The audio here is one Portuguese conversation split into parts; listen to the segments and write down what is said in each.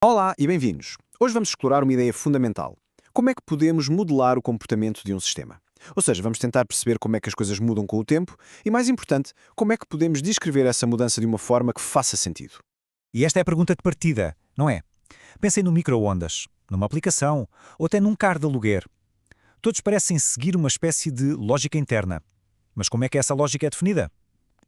Olá e bem-vindos. Hoje vamos explorar uma ideia fundamental. Como é que podemos modelar o comportamento de um sistema? Ou seja, vamos tentar perceber como é que as coisas mudam com o tempo e, mais importante, como é que podemos descrever essa mudança de uma forma que faça sentido. E esta é a pergunta de partida, não é? Pensem no micro-ondas, numa aplicação ou até num carro de aluguer. Todos parecem seguir uma espécie de lógica interna. Mas como é que essa lógica é definida?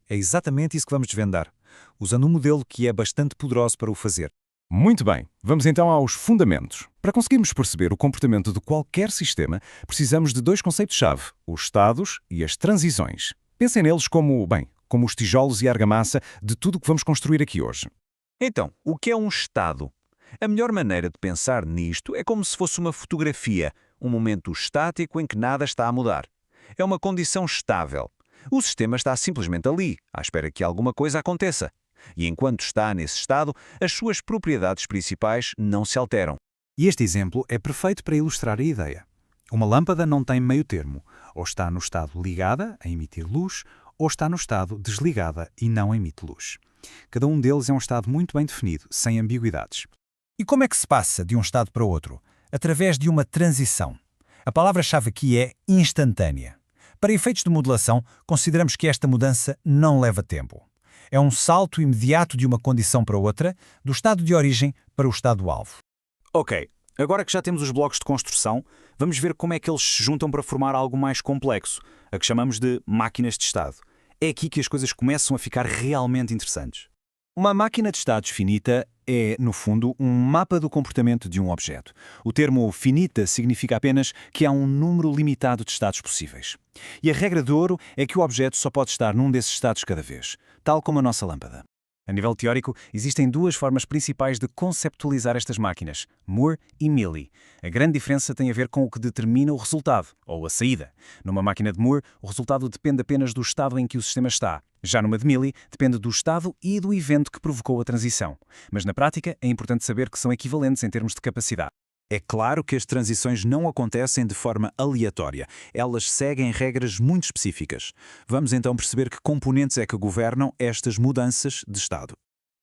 É exatamente isso que vamos desvendar, usando um modelo que é bastante poderoso para o fazer. Muito bem, vamos então aos fundamentos. Para conseguirmos perceber o comportamento de qualquer sistema, precisamos de dois conceitos-chave, os estados e as transições. Pensem neles como os tijolos e a argamassa de tudo o que vamos construir aqui hoje. Então, o que é um estado? A melhor maneira de pensar nisto é como se fosse uma fotografia, um momento estático em que nada está a mudar. É uma condição estável. O sistema está simplesmente ali, à espera que alguma coisa aconteça. E enquanto está nesse estado, as suas propriedades principais não se alteram. E este exemplo é perfeito para ilustrar a ideia. Uma lâmpada não tem meio termo, ou está no estado ligada, a emitir luz, ou está no estado desligada e não emite luz. Cada um deles é um estado muito bem definido, sem ambiguidades. E como é que se passa de um estado para outro? Através de uma transição. A palavra-chave aqui é instantânea. Para efeitos de modelação, consideramos que esta mudança não leva tempo. É um salto imediato de uma condição para outra, do estado de origem para o estado-alvo. Ok, agora que já temos os blocos de construção, vamos ver como é que eles se juntam para formar algo mais complexo, a que chamamos de máquinas de estado. É aqui que as coisas começam a ficar realmente interessantes. Uma máquina de estados finita é, no fundo, um mapa do comportamento de um objeto. O termo finita significa apenas que há um número limitado de estados possíveis. E a regra de ouro é que o objeto só pode estar num desses estados cada vez, tal como a nossa lâmpada. A nível teórico, existem duas formas principais de conceptualizar estas máquinas, Moore e Mealy. A grande diferença tem a ver com o que determina o resultado, ou a saída. Numa máquina de Moore, o resultado depende apenas do estado em que o sistema está. Já numa de Mealy, depende do estado e do evento que provocou a transição. Mas na prática, é importante saber que são equivalentes em termos de capacidade. É claro que as transições não acontecem de forma aleatória. Elas seguem regras muito específicas. Vamos então perceber que componentes é que governam estas mudanças de estado.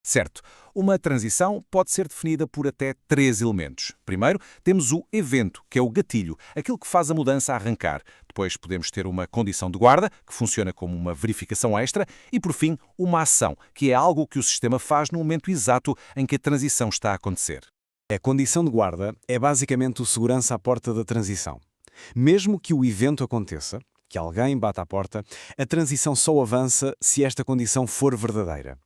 Certo, uma transição pode ser definida por até três elementos. Primeiro, temos o evento, que é o gatilho, aquilo que faz a mudança arrancar. Depois podemos ter uma condição de guarda, que funciona como uma verificação extra. E, por fim, uma ação, que é algo que o sistema faz no momento exato em que a transição está a acontecer. A condição de guarda é basicamente o segurança à porta da transição. Mesmo que o evento aconteça, que alguém bata à porta, a transição só avança se esta condição for verdadeira.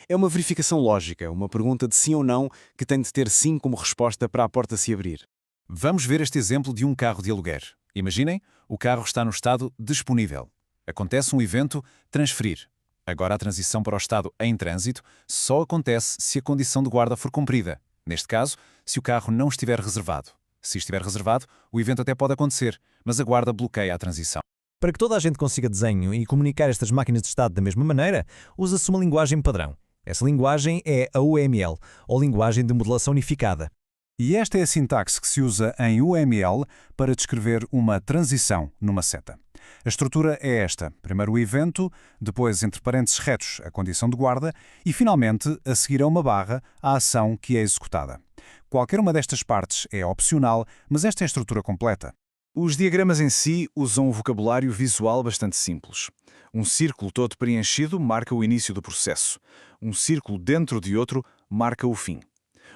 É uma verificação lógica, uma pergunta de sim ou não que tem de ter sim como resposta para a porta se abrir. Vamos ver este exemplo de um carro de aluguer. Imaginem, o carro está no estado disponível. Acontece um evento transferir. Agora a transição para o estado em trânsito só acontece se a condição de guarda for cumprida. Neste caso, se o carro não estiver reservado. Se estiver reservado, o evento até pode acontecer, mas a guarda bloqueia a transição. Para que toda a gente consiga desenho e comunicar estas máquinas de estado da mesma maneira, usa-se uma linguagem padrão. Essa linguagem é a UML, ou Linguagem de Modelação Unificada. E esta é a sintaxe que se usa em UML para descrever uma transição numa seta. A estrutura é esta. Primeiro o evento, depois entre parênteses retos a condição de guarda e, finalmente, a seguir a uma barra, a ação que é executada. Qualquer uma destas partes é opcional, mas esta é a estrutura completa. Os diagramas em si usam um vocabulário visual bastante simples. Um círculo todo preenchido marca o início do processo. Um círculo dentro de outro marca o fim.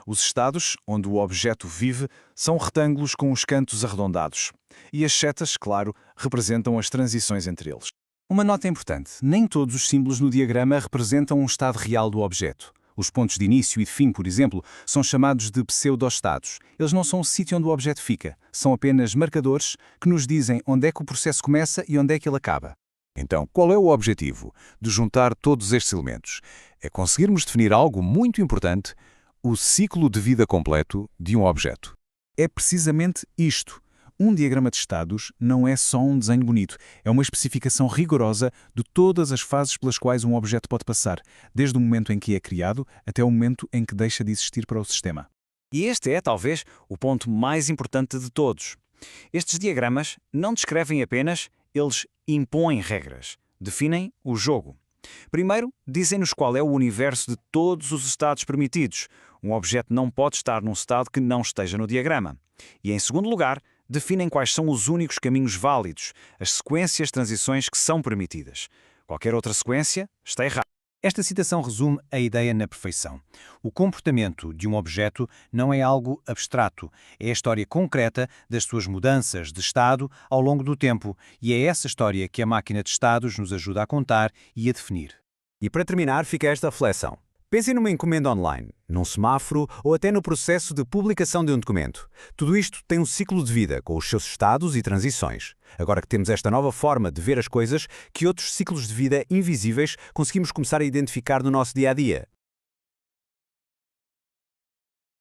Os estados, onde o objeto vive, são retângulos com os cantos arredondados. E as setas, claro, representam as transições entre eles. Uma nota importante: nem todos os símbolos no diagrama representam um estado real do objeto. Os pontos de início e de fim, por exemplo, são chamados de pseudoestados. Eles não são o sítio onde o objeto fica. São apenas marcadores que nos dizem onde é que o processo começa e onde é que ele acaba. Então, qual é o objetivo de juntar todos estes elementos? É conseguirmos definir algo muito importante: o ciclo de vida completo de um objeto. É precisamente isto. Um diagrama de estados não é só um desenho bonito, é uma especificação rigorosa de todas as fases pelas quais um objeto pode passar, desde o momento em que é criado até o momento em que deixa de existir para o sistema. E este é, talvez, o ponto mais importante de todos. Estes diagramas não descrevem apenas, eles impõem regras, definem o jogo. Primeiro, dizem-nos qual é o universo de todos os estados permitidos, Um objeto não pode estar num estado que não esteja no diagrama. E, em segundo lugar, definem quais são os únicos caminhos válidos, as sequências de transições que são permitidas. Qualquer outra sequência está errada. Esta citação resume a ideia na perfeição. O comportamento de um objeto não é algo abstrato, é a história concreta das suas mudanças de estado ao longo do tempo, e é essa história que a máquina de estados nos ajuda a contar e a definir. E para terminar, fica esta reflexão. Pensem numa encomenda online, num semáforo ou até no processo de publicação de um documento. Tudo isto tem um ciclo de vida, com os seus estados e transições. Agora que temos esta nova forma de ver as coisas, que outros ciclos de vida invisíveis conseguimos começar a identificar no nosso dia-a-dia?